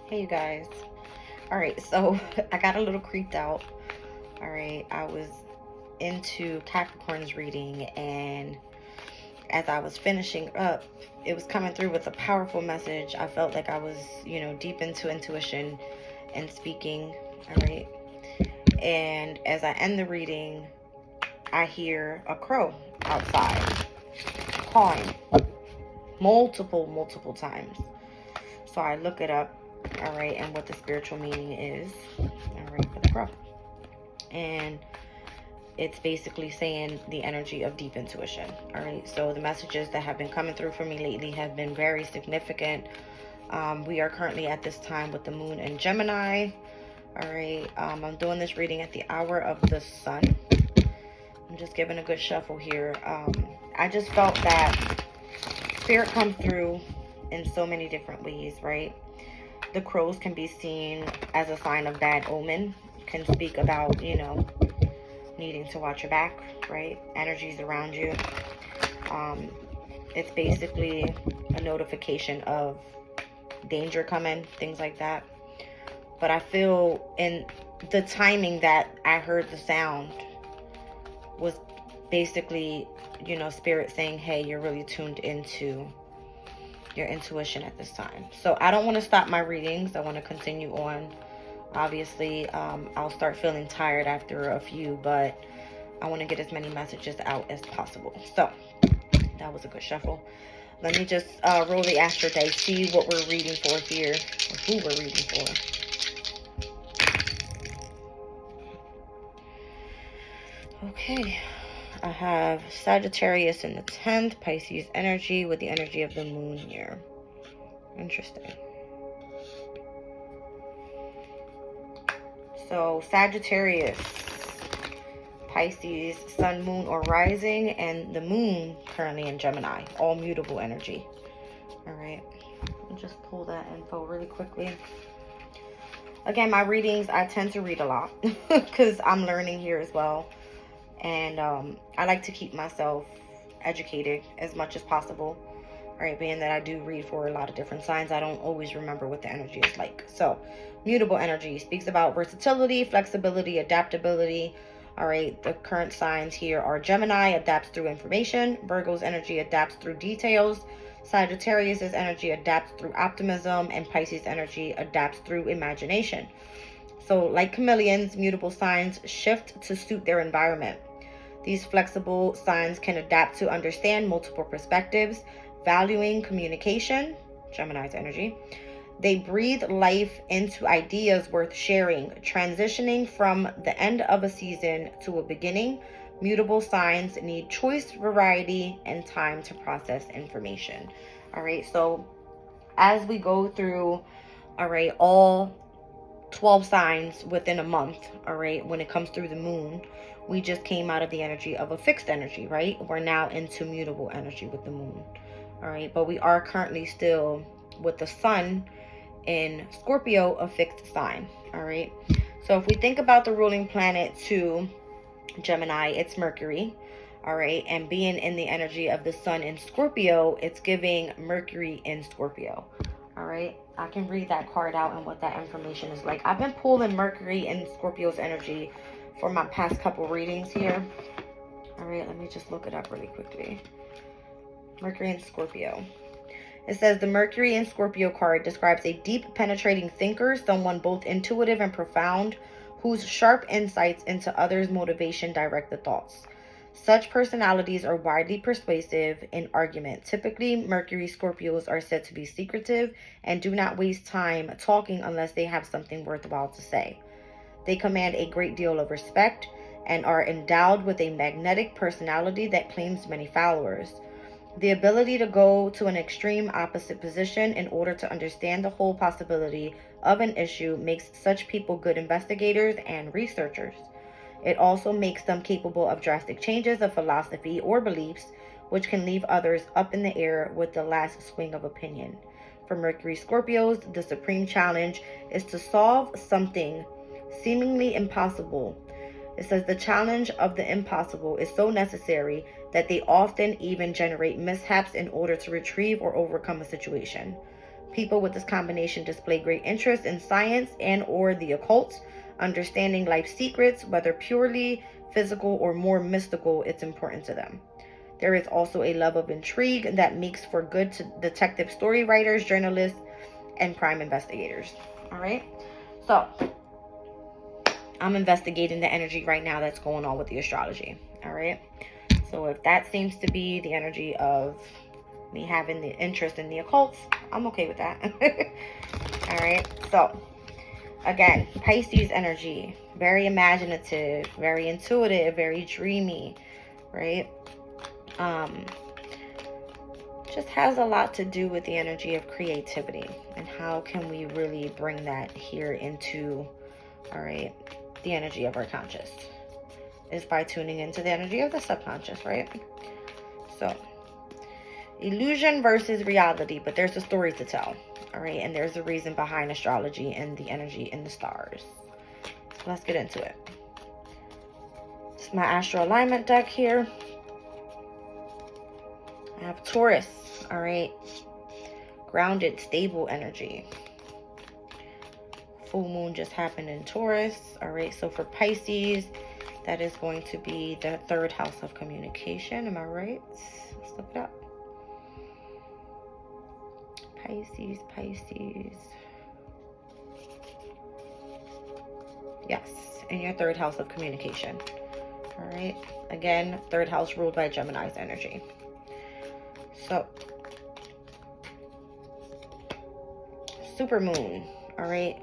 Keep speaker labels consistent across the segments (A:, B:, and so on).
A: Hey you guys. All right, so I got a little creeped out. All right, I was into Capricorn's reading, and as I was finishing up, it was coming through with a powerful message. I felt like I was, deep into intuition and speaking. All right, and as I end the reading, I hear a crow outside cawing multiple times. So I look it up, all right, and what the spiritual meaning is, all right, for the crow. And it's basically saying the energy of deep intuition. All right, so the messages that have been coming through for me lately have been very significant. We are currently at this time with the moon in Gemini. All right, I'm doing this reading at the hour of the sun. I'm just giving a good shuffle here. I just felt that spirit comes through in so many different ways, right? The crows can be seen as a sign of bad omen, can speak about, needing to watch your back, right? Energies around you. It's basically a notification of danger coming, things like that. But I feel in the timing that I heard the sound was basically, spirit saying, hey, you're really tuned into your intuition at this time. So I don't want to stop my readings. I want to continue on. Obviously, I'll start feeling tired after a few, but I want to get as many messages out as possible. So that was a good shuffle. Let me just roll the astro dice, see what we're reading for here, or who we're reading for. Okay, I have Sagittarius in the 10th, Pisces energy with the energy of the moon here. Interesting. So Sagittarius, Pisces, sun, moon, or rising, and the moon currently in Gemini, all mutable energy. All right, let me just pull that info really quickly. Again, my readings, I tend to read a lot because I'm learning here as well. And I like to keep myself educated as much as possible. All right, being that I do read for a lot of different signs, I don't always remember what the energy is like. So, mutable energy speaks about versatility, flexibility, adaptability. All right, the current signs here are Gemini, adapts through information. Virgo's energy adapts through details. Sagittarius's energy adapts through optimism. And Pisces energy adapts through imagination. So, like chameleons, mutable signs shift to suit their environment. These flexible signs can adapt to understand multiple perspectives, valuing communication, Gemini's energy. They breathe life into ideas worth sharing, transitioning from the end of a season to a beginning. Mutable signs need choice, variety, and time to process information. All right, so as we go through, all right, all 12 signs within a month, all right, when it comes through the moon, we just came out of the energy of a fixed energy, right? We're now into mutable energy with the moon, all right? But we are currently still with the sun in Scorpio, a fixed sign, all right? So if we think about the ruling planet to Gemini, it's Mercury, all right? And being in the energy of the sun in Scorpio, it's giving Mercury in Scorpio, all right? I can read that card out and what that information is like. I've been pulling Mercury and Scorpio's energy for my past couple readings here. All right, let me just look it up really quickly. Mercury and Scorpio. It says the Mercury and Scorpio card describes a deep, penetrating thinker, someone both intuitive and profound, whose sharp insights into others' motivation direct the thoughts. Such personalities are widely persuasive in argument. Typically, Mercury Scorpios are said to be secretive and do not waste time talking unless they have something worthwhile to say. They command a great deal of respect and are endowed with a magnetic personality that claims many followers. The ability to go to an extreme opposite position in order to understand the whole possibility of an issue makes such people good investigators and researchers. It also makes them capable of drastic changes of philosophy or beliefs, which can leave others up in the air with the last swing of opinion. For Mercury Scorpios, the supreme challenge is to solve something seemingly impossible. It says the challenge of the impossible is so necessary that they often even generate mishaps in order to retrieve or overcome a situation. People with this combination display great interest in science and or the occult, understanding life's secrets, whether purely physical or more mystical. It's important to them. There is also a love of intrigue that makes for good detective story writers, journalists, and crime investigators. All right. So I'm investigating the energy right now that's going on with the astrology. All right. So if that seems to be the energy of me having the interest in the occult, I'm okay with that. All right. So again, Pisces energy, very imaginative, very intuitive, very dreamy, right? Just has a lot to do with the energy of creativity and how can we really bring that here into, all right, the energy of our conscious is by tuning into the energy of the subconscious, right? So illusion versus reality, but there's a story to tell, all right? And there's a reason behind astrology and the energy in the stars. So let's get into it. This is my astro alignment deck here. I have Taurus, all right? Grounded, stable energy. Full moon just happened in Taurus, all right? So for Pisces, that is going to be the 3rd house of communication. Am I right? Let's look it up. Pisces. Yes, in your 3rd house of communication. All right. Again, 3rd house ruled by Gemini's energy. So, super moon. All right.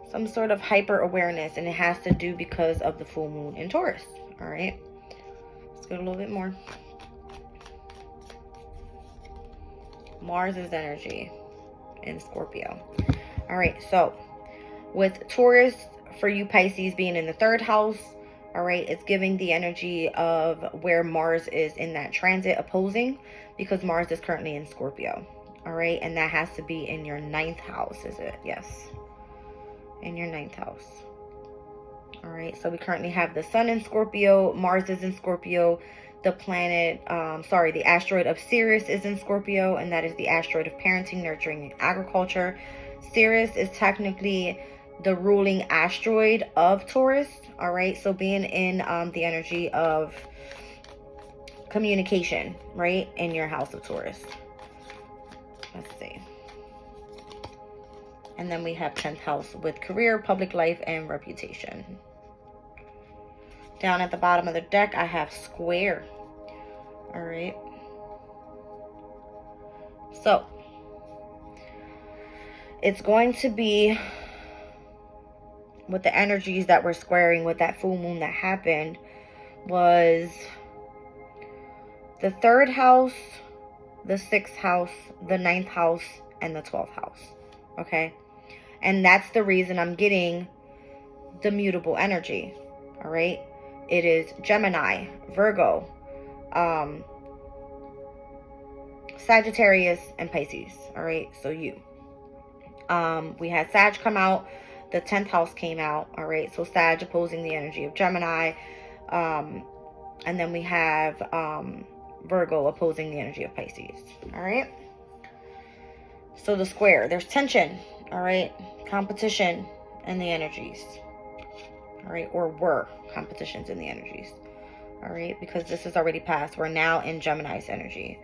A: Some sort of hyper awareness, and it has to do because of the full moon in Taurus. All right. Let's go a little bit more. Mars's energy in Scorpio. All right. So, with Taurus, for you Pisces being in the 3rd house, all right, it's giving the energy of where Mars is in that transit opposing, because Mars is currently in Scorpio. All right, and that has to be in your 9th house, is it? Yes, in your 9th house. All right, so we currently have the sun in Scorpio, Mars is in Scorpio, the planet, the asteroid of Sirius is in Scorpio, and that is the asteroid of parenting, nurturing, and agriculture. Sirius is technically the ruling asteroid of Taurus. All right, so being in the energy of communication, right, in your house of Taurus. Let's see. And then we have 10th house with career, public life, and reputation. Down at the bottom of the deck, I have square. All right. So it's going to be with the energies that we're squaring with that full moon that happened was the 3rd house, the 6th house, the 9th house, and the 12th house. Okay. And that's the reason I'm getting the mutable energy. All right. It is Gemini, Virgo, Sagittarius, and Pisces. All right. So you, we had Sag come out. The 10th house came out. All right. So Sag opposing the energy of Gemini. And then we have Virgo opposing the energy of Pisces. All right. So the square, there's tension. All right. Competition in the energies. All right. Or were competitions in the energies. All right. Because this is already past. We're now in Gemini's energy.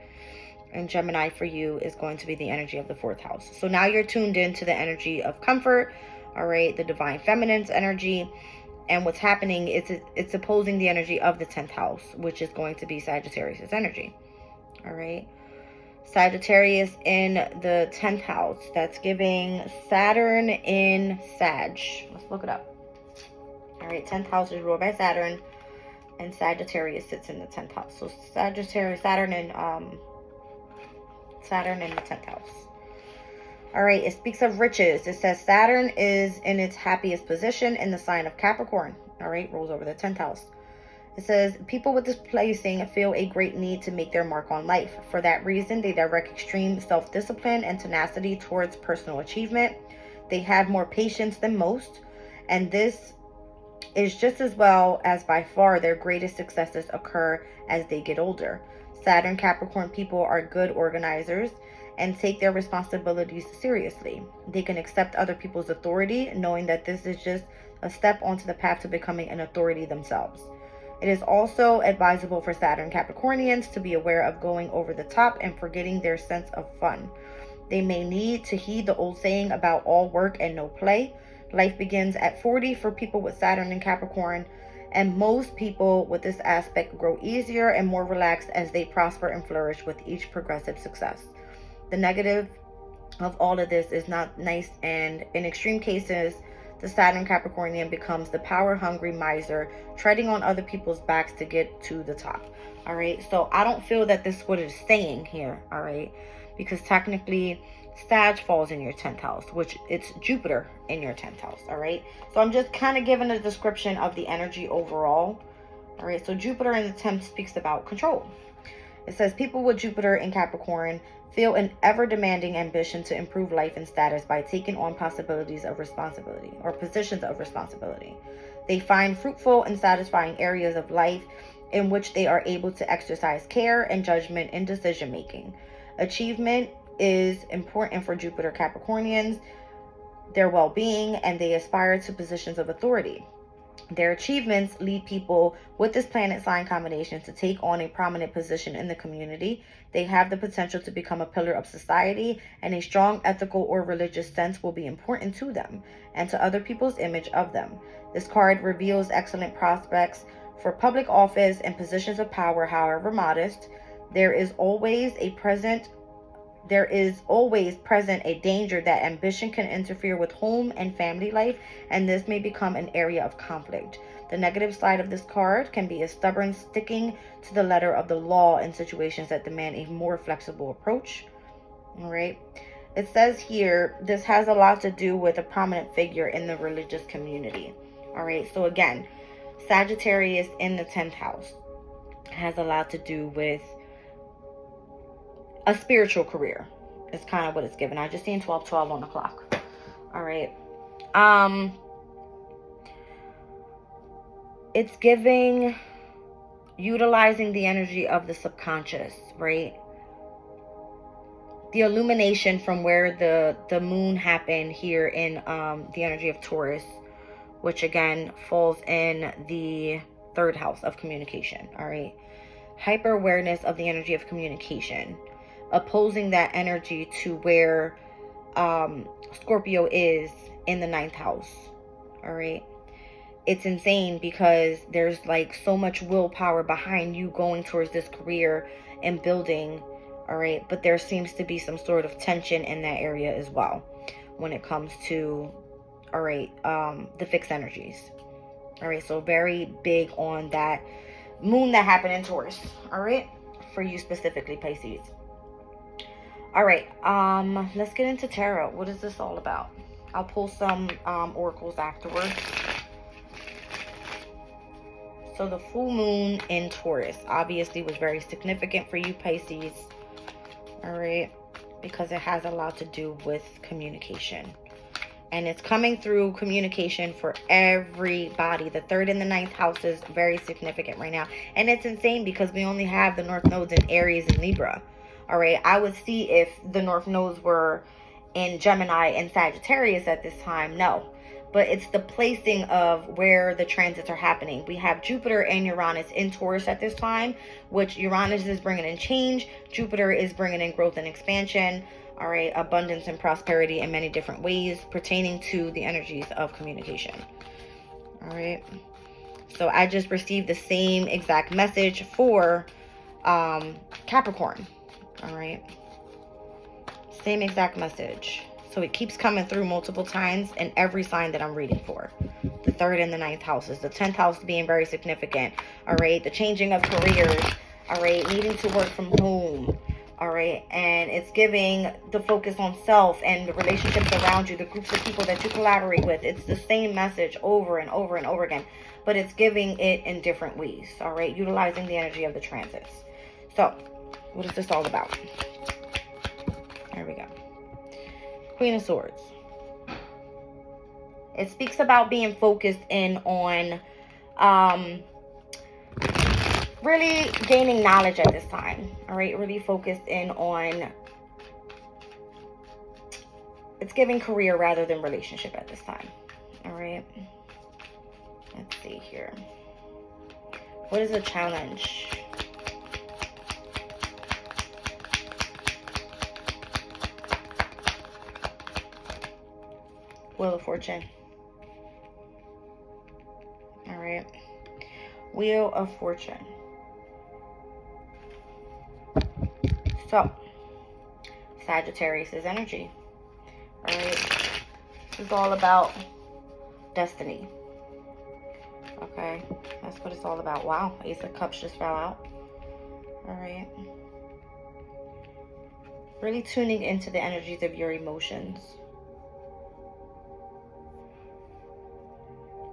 A: And Gemini for you is going to be the energy of the 4th house. So now you're tuned into the energy of comfort. All right. The divine feminine's energy. And what's happening is it's opposing the energy of the 10th house, which is going to be Sagittarius' energy. All right. Sagittarius in the 10th house. That's giving Saturn in Sag. Let's look it up. All right. 10th house is ruled by Saturn. And Sagittarius sits in the 10th house. So Sagittarius, Saturn in the 10th house. All right, it speaks of riches. It says Saturn is in its happiest position in the sign of Capricorn. All right, rolls over the 10th house. It says people with this placing feel a great need to make their mark on life. For that reason, they direct extreme self-discipline and tenacity towards personal achievement. They have more patience than most, and this is just as well as by far their greatest successes occur as they get older. Saturn Capricorn people are good organizers and take their responsibilities seriously. They can accept other people's authority, knowing that this is just a step onto the path to becoming an authority themselves. It is also advisable for Saturn Capricornians to be aware of going over the top and forgetting their sense of fun. They may need to heed the old saying about all work and no play. Life begins at 40 for people with Saturn in Capricorn, and most people with this aspect grow easier and more relaxed as they prosper and flourish with each progressive success. The negative of all of this is not nice, and in extreme cases, the Saturn Capricornian becomes the power-hungry miser, treading on other people's backs to get to the top. All right, so I don't feel that this is what it's saying here, all right, because technically Sag falls in your 10th house, which it's Jupiter in your 10th house, all right? So I'm just kind of giving a description of the energy overall, all right? So Jupiter in the 10th speaks about control. It says people with Jupiter in Capricorn feel an ever-demanding ambition to improve life and status by taking on possibilities of responsibility or positions of responsibility. They find fruitful and satisfying areas of life in which they are able to exercise care and judgment in decision-making. Achievement is important for Jupiter Capricornians, their well-being, and they aspire to positions of authority. Their achievements lead people with this planet sign combination to take on a prominent position in the community. They have the potential to become a pillar of society, and a strong ethical or religious sense will be important to them and to other people's image of them. This card reveals excellent prospects for public office and positions of power, however modest. There is always present a danger that ambition can interfere with home and family life, and this may become an area of conflict. The negative side of this card can be a stubborn sticking to the letter of the law in situations that demand a more flexible approach. All right. It says here, this has a lot to do with a prominent figure in the religious community. All right. So again, Sagittarius in the 10th house has a lot to do with a spiritual career. It's kind of what it's given. I just seen 12:12 on the clock. All right. It's giving utilizing the energy of the subconscious, right? The illumination from where the moon happened here in the energy of Taurus, which again falls in the 3rd house of communication. All right. Hyper awareness of the energy of communication, opposing that energy to where Scorpio is in the 9th house. All right. It's insane because there's like so much willpower behind you going towards this career and building. All right. But there seems to be some sort of tension in that area as well when it comes to, all right, the fixed energies. All right. So very big on that moon that happened in Taurus. All right. For you specifically, Pisces. All right, let's get into tarot. What is this all about? I'll pull some oracles afterwards. So the full moon in Taurus obviously was very significant for you, Pisces. All right, because it has a lot to do with communication. And it's coming through communication for everybody. The 3rd and the 9th house is very significant right now. And it's insane because we only have the North Nodes in Aries and Libra. All right, I would see if the North Nodes were in Gemini and Sagittarius at this time. No, but it's the placing of where the transits are happening. We have Jupiter and Uranus in Taurus at this time, which Uranus is bringing in change. Jupiter is bringing in growth and expansion. All right, abundance and prosperity in many different ways pertaining to the energies of communication. All right, so I just received the same exact message for Capricorn. All right, same exact message. So it keeps coming through multiple times in every sign that I'm reading for. The 3rd and the 9th houses, the 10th house being very significant. All right, the changing of careers. All right, needing to work from home. All right, and it's giving the focus on self and the relationships around you, the groups of people that you collaborate with. It's the same message over and over and over again, but it's giving it in different ways. All right, utilizing the energy of the transits. So what is this all about? There we go. Queen of Swords. It speaks about being focused in on really gaining knowledge at this time. All right, really focused in on It's giving career rather than relationship at this time. All right. Let's see here. What is the challenge? Wheel of Fortune. All right. Wheel of Fortune. So, Sagittarius' energy. All right. This is all about destiny. Okay. That's what it's all about. Wow. Ace of Cups just fell out. All right. Really tuning into the energies of your emotions.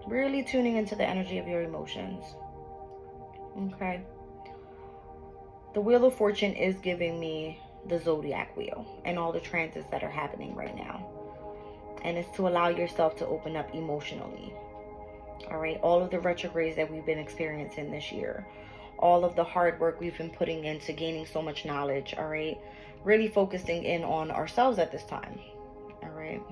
A: Really tuning into the energy of your emotions. Okay. The Wheel of Fortune is giving me the zodiac wheel and all the transits that are happening right now. And it's to allow yourself to open up emotionally. All right. All of the retrogrades that we've been experiencing this year. All of the hard work we've been putting into gaining so much knowledge. All right. Really focusing in on ourselves at this time. All right.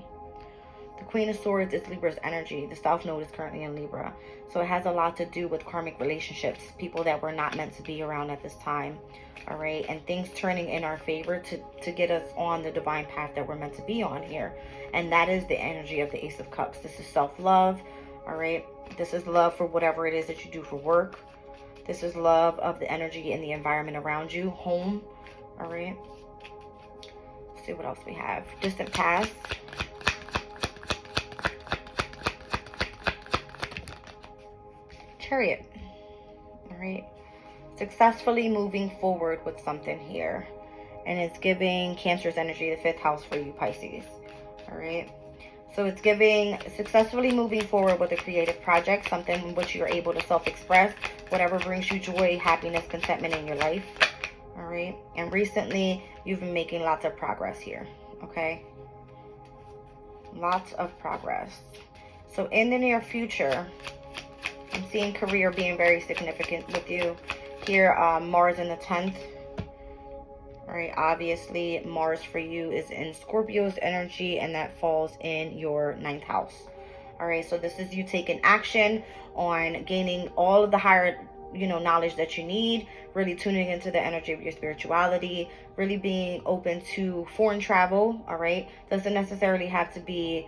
A: The Queen of Swords is Libra's energy. The South Node is currently in Libra. So it has a lot to do with karmic relationships. People that were not meant to be around at this time. All right. And things turning in our favor to get us on the divine path that we're meant to be on here. And that is the energy of the Ace of Cups. This is self-love. All right. This is love for whatever it is that you do for work. This is love of the energy and the environment around you. Home. All right. Let's see what else we have. Distant past. Chariot. All right. Successfully moving forward with something here. And it's giving Cancer's energy, the 5th house for you, Pisces. All right. So it's giving successfully moving forward with a creative project, something in which you're able to self-express, whatever brings you joy, happiness, contentment in your life. All right. And recently, you've been making lots of progress here. Okay. Lots of progress. So in the near future, I'm seeing career being very significant with you. Here, Mars in the 10th. All right, obviously, Mars for you is in Scorpio's energy, and that falls in your 9th house. All right, so this is you taking action on gaining all of the higher, knowledge that you need, really tuning into the energy of your spirituality, really being open to foreign travel. All right, doesn't necessarily have to be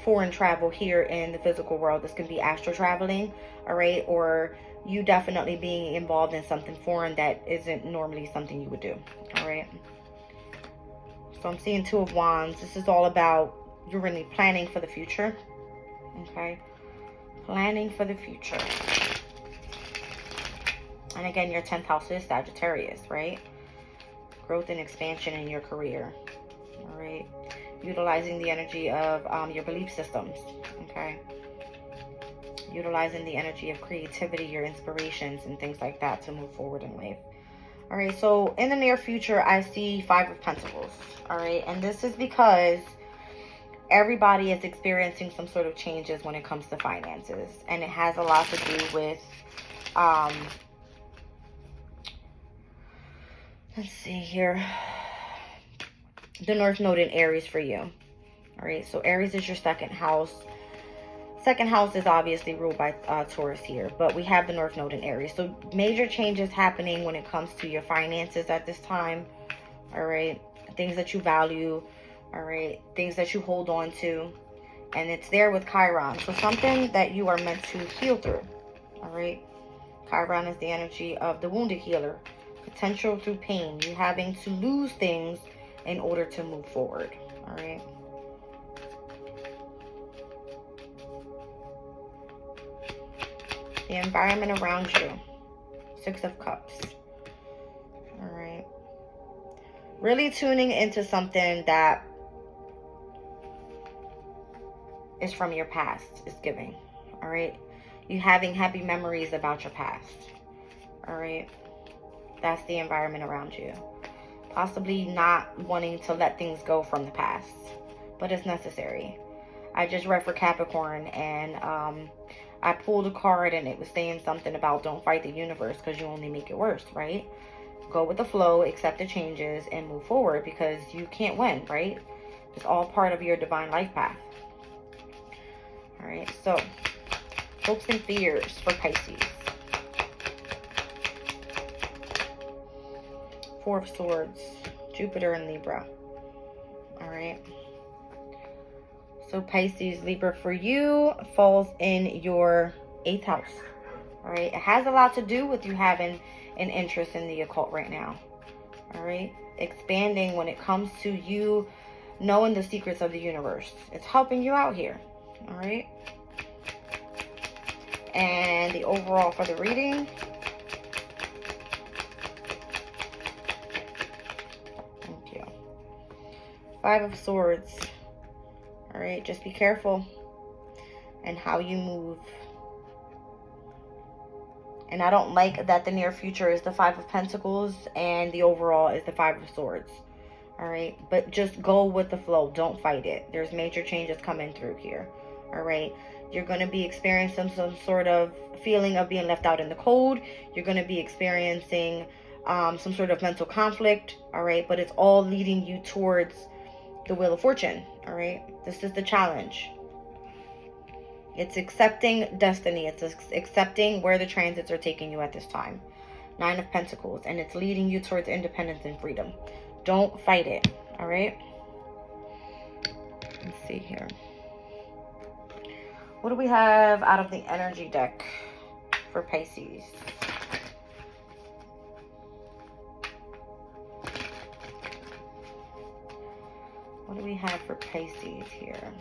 A: foreign travel here in the physical world. This can be astral traveling, all right, or you definitely being involved in something foreign that isn't normally something you would do. All right. So I'm seeing 2 of Wands. This is all about you're really planning for the future. Okay. Planning for the future. And again, your 10th house is Sagittarius, right? Growth and expansion in your career. All right. Utilizing the energy of your belief systems. Okay. Utilizing the energy of creativity, your inspirations, and things like that to move forward in life. All right, so in the near future, I see 5 of Pentacles. All right, and this is because everybody is experiencing some sort of changes when it comes to finances, and it has a lot to do with, let's see here, the North Node in Aries for you. All right, so Aries is your 2nd house. 2nd house is obviously ruled by Taurus here, but we have the North Node in Aries. So major changes happening when it comes to your finances at this time. All right. Things that you value. All right. Things that you hold on to. And it's there with Chiron. So something that you are meant to heal through. All right. Chiron is the energy of the wounded healer. Potential through pain. You having to lose things in order to move forward. All right. The environment around you. 6 of Cups. All right. Really tuning into something that is from your past is giving. All right. You having happy memories about your past. All right. That's the environment around you. Possibly not wanting to let things go from the past, but it's necessary. I just read for Capricorn, and I pulled a card and it was saying something about don't fight the universe because you only make it worse, right? Go with the flow, accept the changes, and move forward because you can't win, right? It's all part of your divine life path. All right, so hopes and fears for Pisces. Four of Swords, Jupiter and Libra. All right. So Pisces, Libra for you falls in your 8th house. All right. It has a lot to do with you having an interest in the occult right now. All right. Expanding when it comes to you knowing the secrets of the universe. It's helping you out here. All right. And the overall for the reading. Thank you. 5 of Swords. All right, just be careful and how you move. And I don't like that the near future is the 5 of Pentacles and the overall is the 5 of Swords. All right, but just go with the flow. Don't fight it. There's major changes coming through here. All right, you're going to be experiencing some sort of feeling of being left out in the cold. You're going to be experiencing some sort of mental conflict. All right, but it's all leading you towards the Wheel of Fortune. All right, this is the challenge. It's accepting destiny. It's accepting where the transits are taking you at this time. 9 of Pentacles, and it's leading you towards independence and freedom. Don't fight it. All right, let's see here. What do we have out of the energy deck for Pisces? What do we have for Pisces here?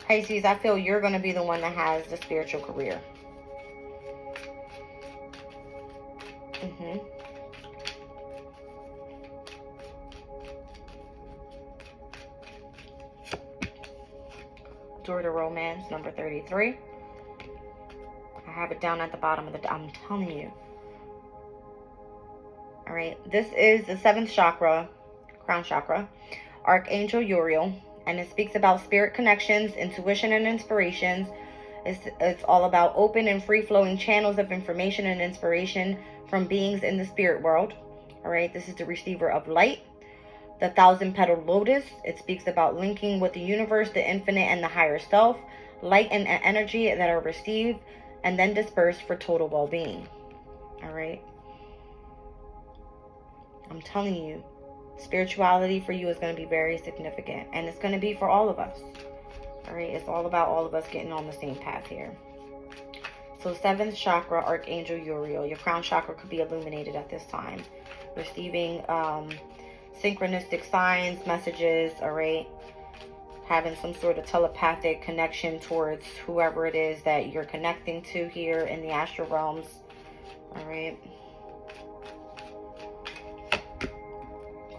A: Pisces, I feel you're going to be the one that has the spiritual career. Door to Romance, number 33. I have it down at the bottom of the... I'm telling you. All right, this is the 7th chakra, crown chakra, Archangel Uriel, and it speaks about spirit connections, intuition, and inspirations. It's all about open and free-flowing channels of information and inspiration from beings in the spirit world. All right, this is the receiver of light. The 1,000-petaled lotus, it speaks about linking with the universe, the infinite, and the higher self. Light and energy that are received and then dispersed for total well-being. All right. I'm telling you, spirituality for you is going to be very significant. And it's going to be for all of us. All right. It's all about all of us getting on the same path here. So 7th chakra, Archangel Uriel. Your crown chakra could be illuminated at this time. Receiving synchronistic signs, messages. All right. Having some sort of telepathic connection towards whoever it is that you're connecting to here in the astral realms. All right.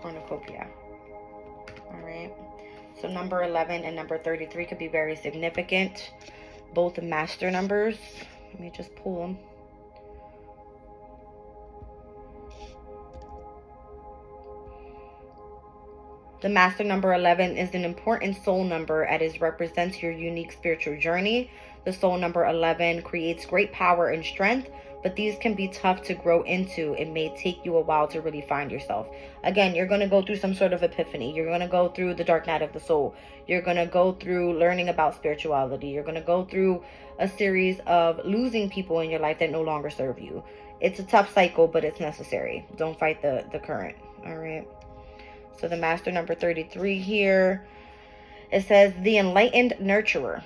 A: Cornucopia. All right. So number 11 and number 33 could be very significant. Both master numbers. Let me just pull them. The master number 11 is an important soul number as it represents your unique spiritual journey. The soul number 11 creates great power and strength, but these can be tough to grow into. It may take you a while to really find yourself. Again, you're going to go through some sort of epiphany. You're going to go through the dark night of the soul. You're going to go through learning about spirituality. You're going to go through a series of losing people in your life that no longer serve you. It's a tough cycle, but it's necessary. Don't fight the current. All right. So the master number 33 here, it says the enlightened nurturer.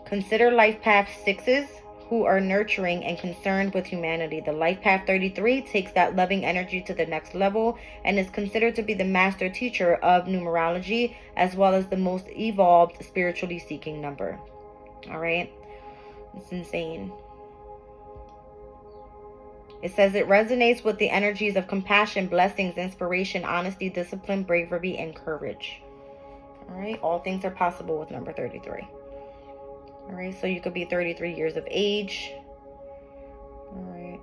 A: Consider life path 6s who are nurturing and concerned with humanity. The life path 33 takes that loving energy to the next level and is considered to be the master teacher of numerology as well as the most evolved spiritually seeking number. All right. It's insane. It says it resonates with the energies of compassion, blessings, inspiration, honesty, discipline, bravery, and courage. All right. All things are possible with number 33. All right. So you could be 33 years of age. All right.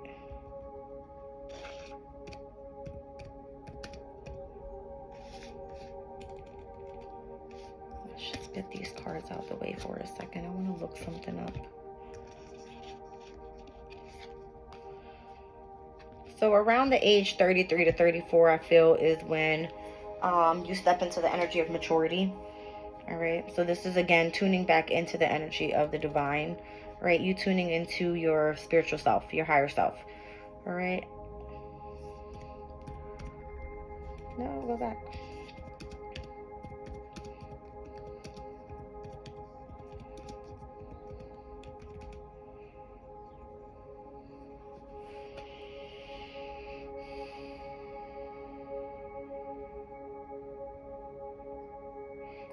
A: Let's just get these cards out the way for a second. I want to look something up. So around the age 33 to 34, I feel, is when you step into the energy of maturity. All right. So this is, again, tuning back into the energy of the divine, right? You tuning into your spiritual self, your higher self. All right. No, go back.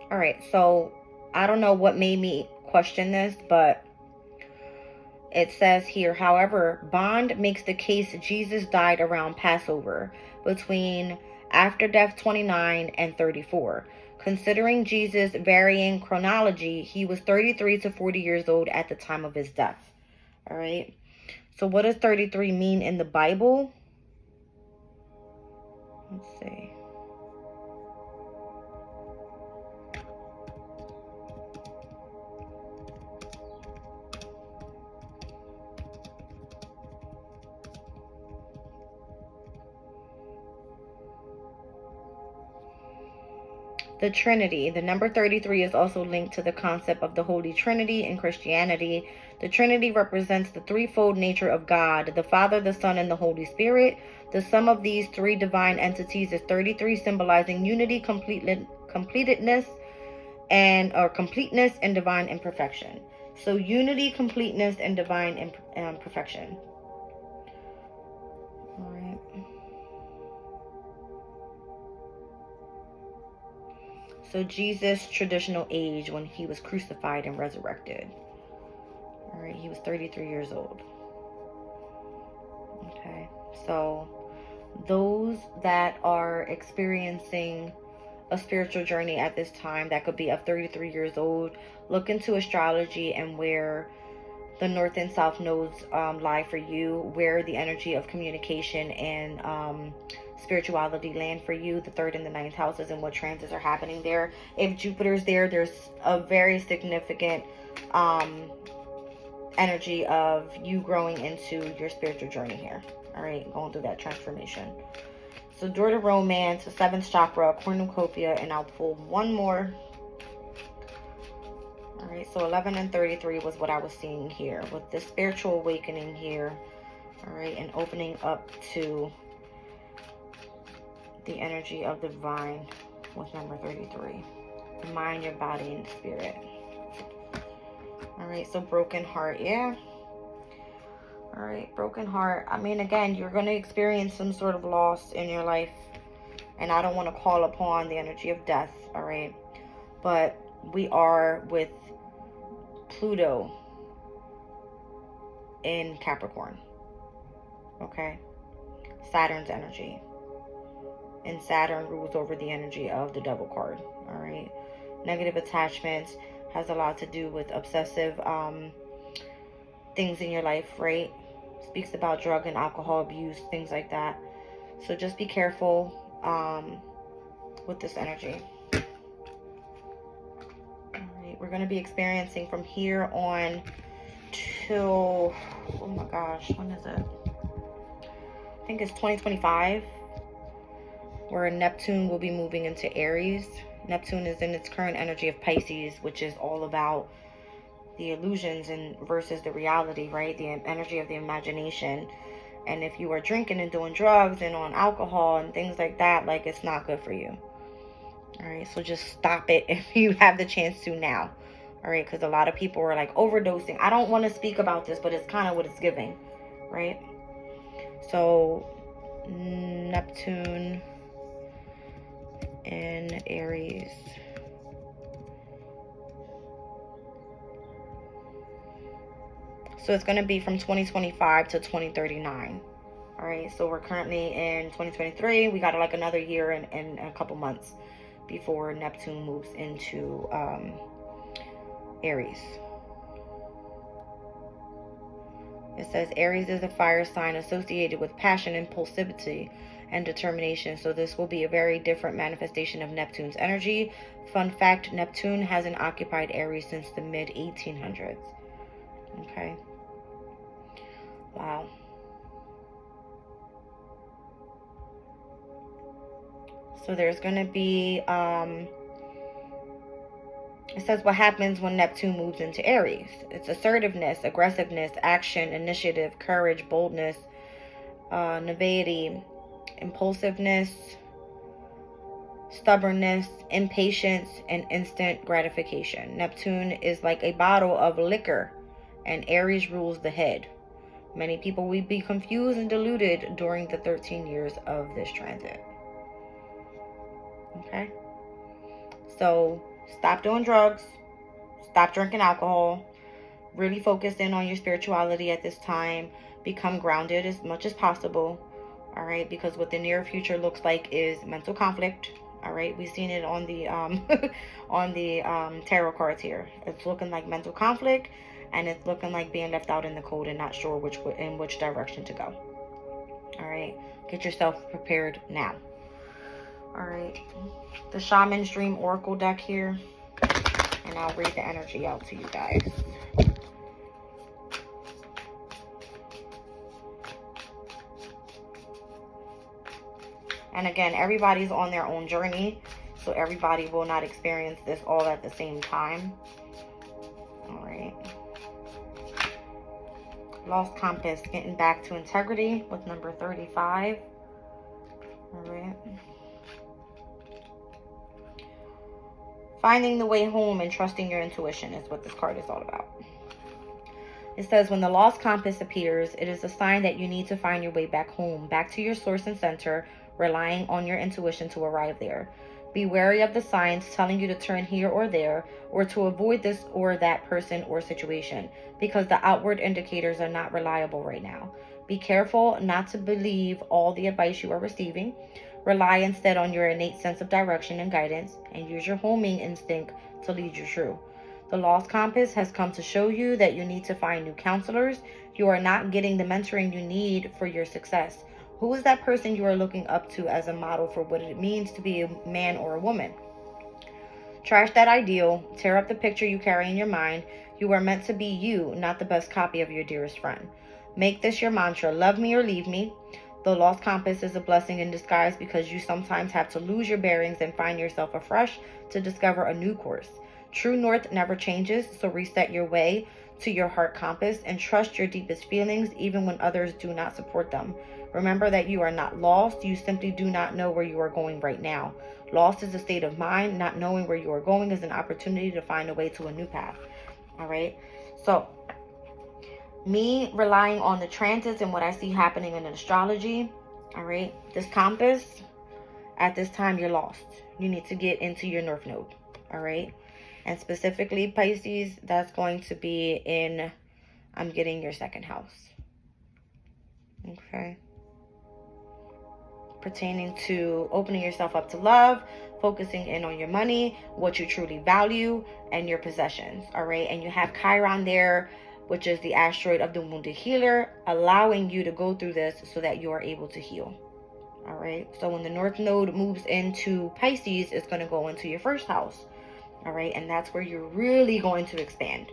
A: All right, so I don't know what made me question this, but it says here, however, Bond makes the case Jesus died around Passover, between after death 29 and 34. Considering Jesus' varying chronology, he was 33 to 40 years old at the time of his death. All right, so what does 33 mean in the Bible? Let's see. The Trinity. The number 33 is also linked to the concept of the Holy Trinity in Christianity. The Trinity represents the threefold nature of God, the Father, the Son, and the Holy Spirit. The sum of these three divine entities is 33, symbolizing unity, completeness, and divine imperfection. So unity, completeness, and divine perfection. All right. So Jesus' traditional age when he was crucified and resurrected. All right, he was 33 years old. Okay, so those that are experiencing a spiritual journey at this time that could be of 33 years old, look into astrology and where the north and south nodes lie for you, where the energy of communication and spirituality land for you, the 3rd and the 9th houses, and what transits are happening there. If Jupiter's there, there's a very significant energy of you growing into your spiritual journey here. All right, going through that transformation. So door to romance, the 7th chakra, cornucopia, and I'll pull one more. All right, so 11 and 33 was what I was seeing here with the spiritual awakening here. All right, and opening up to the energy of the divine with number 33. The mind, your body, and spirit. All right, so broken heart, yeah. All right, broken heart. I mean, again, you're going to experience some sort of loss in your life. And I don't want to call upon the energy of death, all right? But we are with Pluto in Capricorn, okay? Saturn's energy. And Saturn rules over the energy of the Devil card, all right? Negative attachments has a lot to do with obsessive things in your life, right? Speaks about drug and alcohol abuse, things like that. So just be careful with this energy. All right, we're going to be experiencing from here on till, oh my gosh, when is it? I think it's 2025, where Neptune will be moving into Aries. Neptune is in its current energy of Pisces, which is all about the illusions and versus the reality, right? The energy of the imagination. And if you are drinking and doing drugs and on alcohol and things like that, like, it's not good for you. All right, so just stop it if you have the chance to now. All right, because a lot of people are like overdosing. I don't want to speak about this, but it's kind of what it's giving, right? So Neptune in Aries. So it's going to be from 2025 to 2039. All right, so we're currently in 2023. We got like another year and a couple months before Neptune moves into Aries. It says Aries is a fire sign associated with passion, impulsivity, and determination. So this will be a very different manifestation of Neptune's energy. Fun fact, Neptune hasn't occupied Aries since the mid-1800s. Okay. Wow. So there's going to be, it says what happens when Neptune moves into Aries. It's assertiveness, aggressiveness, action, initiative, courage, boldness, naivety, impulsiveness, stubbornness, impatience, and instant gratification. Neptune is like a bottle of liquor, and Aries rules the head. Many people will be confused and deluded during the 13 years of this transit. Okay? So, stop doing drugs. Stop drinking alcohol. Really focus in on your spirituality at this time. Become grounded as much as possible. All right? Because what the near future looks like is mental conflict. All right? We've seen it on the on the tarot cards here. It's looking like mental conflict, and it's looking like being left out in the cold and not sure which direction to go. All right? Get yourself prepared now. All right, the Shaman's Dream Oracle deck here, and I'll read the energy out to you guys. And again, everybody's on their own journey, so everybody will not experience this all at the same time. All right. Lost compass, getting back to integrity with number 35. All right. Finding the way home and trusting your intuition is what this card is all about. It says, when the lost compass appears, it is a sign that you need to find your way back home, back to your source and center, relying on your intuition to arrive there. Be wary of the signs telling you to turn here or there, or to avoid this or that person or situation, because the outward indicators are not reliable right now. Be careful not to believe all the advice you are receiving. Rely instead on your innate sense of direction and guidance, and use your homing instinct to lead you true. The lost compass has come to show you that you need to find new counselors. You are not getting the mentoring you need for your success. Who is that person you are looking up to as a model for what it means to be a man or a woman? Trash that ideal. Tear up the picture you carry in your mind. You are meant to be you, not the best copy of your dearest friend. Make this your mantra: love me or leave me. The lost compass is a blessing in disguise, because you sometimes have to lose your bearings and find yourself afresh to discover a new course. True north never changes, so reset your way to your heart compass and trust your deepest feelings even when others do not support them. Remember that you are not lost, you simply do not know where you are going right now. Lost is a state of mind. Not knowing where you are going is an opportunity to find a way to a new path. All right, so me relying on the transits and what I see happening in astrology, all right, this compass, at this time you're lost. You need to get into your north node, all right? And specifically, Pisces, that's going to be in, I'm getting your second house, okay? Pertaining to opening yourself up to love, focusing in on your money, what you truly value, and your possessions, all right? And you have Chiron there, which is the asteroid of the wounded healer, allowing you to go through this so that you are able to heal. All right. So when the north node moves into Pisces, it's going to go into your first house. All right. And that's where you're really going to expand.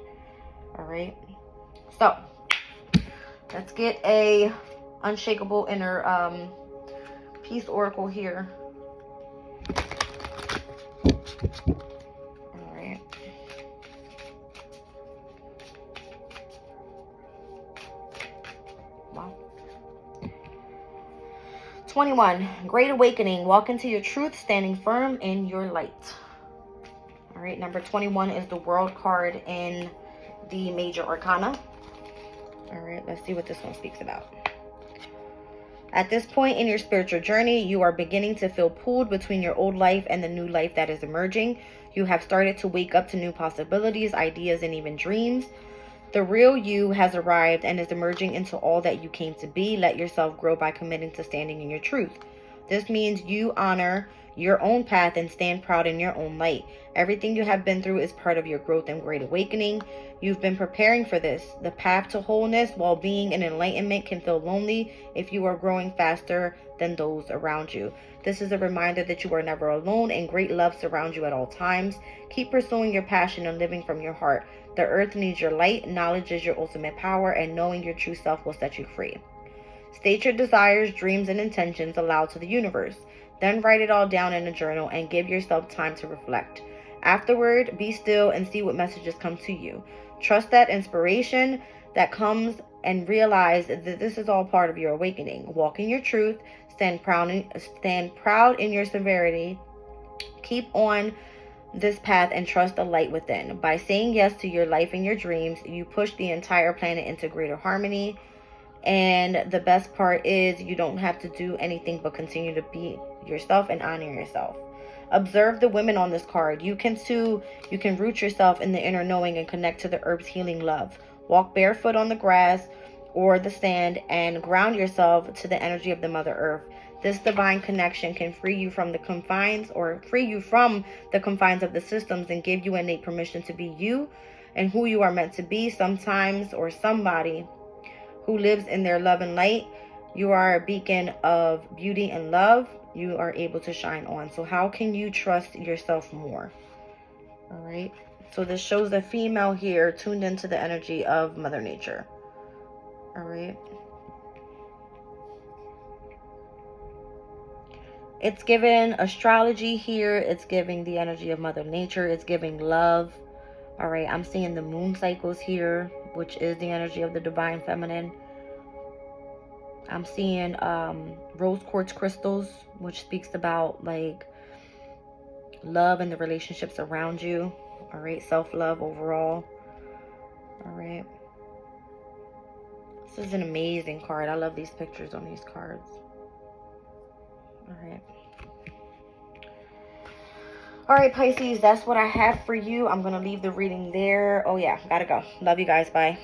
A: All right. So let's get a unshakable inner peace oracle here. All right. 21, great awakening. Walk into your truth, standing firm in your light. All right, number 21 is the world card in the major arcana. All right, let's see what this one speaks about. At this point in your spiritual journey, you are beginning to feel pulled between your old life and the new life that is emerging. You have started to wake up to new possibilities, ideas, and even dreams. The real you has arrived and is emerging into all that you came to be. Let yourself grow by committing to standing in your truth. This means you honor your own path and stand proud in your own light. Everything you have been through is part of your growth and great awakening. You've been preparing for this. The path to wholeness, well-being, and enlightenment can feel lonely if you are growing faster than those around you. This is a reminder that you are never alone and great love surrounds you at all times. Keep pursuing your passion and living from your heart. The earth needs your light. Knowledge is your ultimate power, and knowing your true self will set you free. State your desires, dreams, and intentions aloud to the universe. Then write it all down in a journal and give yourself time to reflect. Afterward, be still and see what messages come to you. Trust that inspiration that comes and realize that this is all part of your awakening. Walk in your truth, stand proud in your severity. Keep on this path and trust the light within. By saying yes to your life and your dreams, you push the entire planet into greater harmony. And the best part is you don't have to do anything but continue to be yourself and honor yourself. Observe the women on this card. You can root yourself in the inner knowing and connect to the earth's healing love. Walk barefoot on the grass or the sand and ground yourself to the energy of the Mother Earth. This divine connection can free you from the confines of the systems and give you innate permission to be you and who you are meant to be. Sometimes, or somebody who lives in their love and light, you are a beacon of beauty and love. You are able to shine on. So how can you trust yourself more? All right. So this shows a female here tuned into the energy of Mother Nature. All right. It's giving astrology here. It's giving the energy of Mother Nature. It's giving love. All right. I'm seeing the moon cycles here, which is the energy of the divine feminine. I'm seeing rose quartz crystals, which speaks about like love and the relationships around you. All right. Self-love overall. All right. This is an amazing card. I love these pictures on these cards. All right. All right, Pisces, that's what I have for you. I'm going to leave the reading there. Oh, yeah, gotta go. Love you guys. Bye.